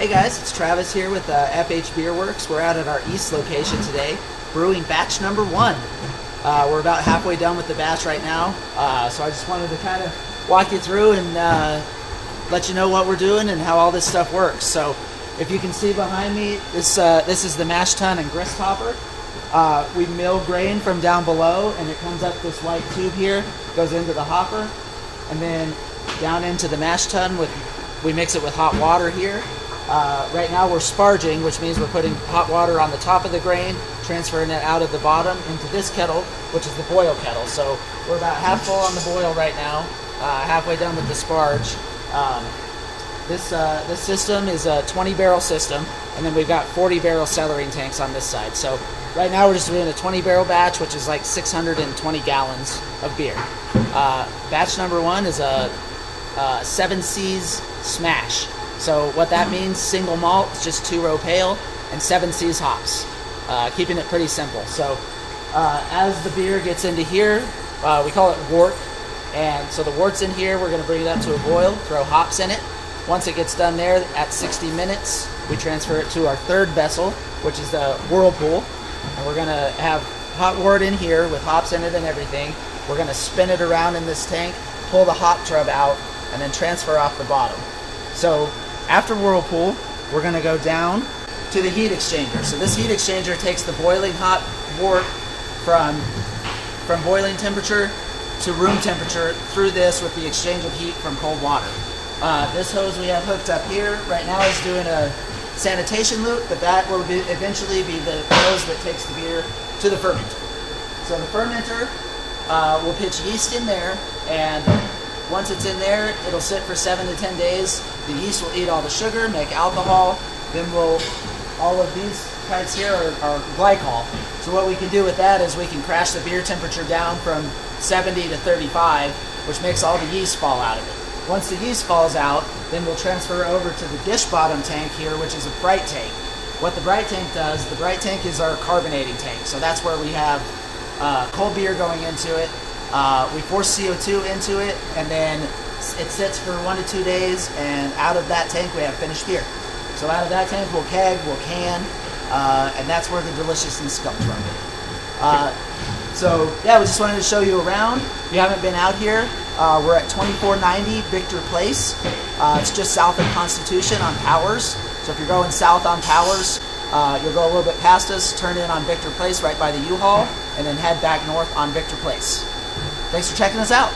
Hey guys, it's Travis here with FH Beerworks. We're out at our east location today, brewing batch number 1. We're about halfway done with the batch right now, so I just wanted to kind of walk you through and let you know what we're doing and how all this stuff works. So if you can see behind me, this is the Mashtun and grist hopper. We mill grain from down below, and it comes up this white tube here, goes into the hopper, and then down into the Mashtun. We mix it with hot water here. Right now we're sparging, which means we're putting hot water on the top of the grain, transferring it out of the bottom into this kettle, which is the boil kettle. So we're about half full on the boil right now, halfway done with the sparge. This system is a 20-barrel system, and then we've got 40-barrel cellaring tanks on this side. So right now we're just doing a 20-barrel batch, which is like 620 gallons of beer. Batch number 1 is a 7 C's smash. So what that means, single malt, just 2-row pale, and 7 C's hops. Keeping it pretty simple. So as the beer gets into here, we call it wort. And so the wort's in here, we're going to bring it up to a boil, throw hops in it. Once it gets done there, at 60 minutes, we transfer it to our third vessel, which is the whirlpool. And we're going to have hot wort in here with hops in it and everything. We're going to spin it around in this tank, pull the hop tub out, and then transfer off the bottom. So after whirlpool, we're going to go down to the heat exchanger. So this heat exchanger takes the boiling hot wort from boiling temperature to room temperature through this with the exchange of heat from cold water. This hose we have hooked up here right now is doing a sanitation loop, but that will eventually be the hose that takes the beer to the fermenter. So the fermenter will pitch yeast in there, and once it's in there, it'll sit for 7 to 10 days. The yeast will eat all the sugar, make alcohol. Then all of these types here are glycol. So what we can do with that is we can crash the beer temperature down from 70 to 35, which makes all the yeast fall out of it. Once the yeast falls out, then we'll transfer over to the dish bottom tank here, which is a bright tank. What the bright tank does, the bright tank is our carbonating tank. So that's where we have cold beer going into it. We force CO2 into it, and then it sits for 1 to 2 days, and out of that tank we have finished beer. So out of that tank we'll keg, we'll can, and that's where the deliciousness comes from. So yeah, we just wanted to show you around. If you haven't been out here, we're at 2490 Victor Place. It's just south of Constitution on Powers. So if you're going south on Powers, you'll go a little bit past us, turn in on Victor Place right by the U-Haul, and then head back north on Victor Place. Thanks for checking us out.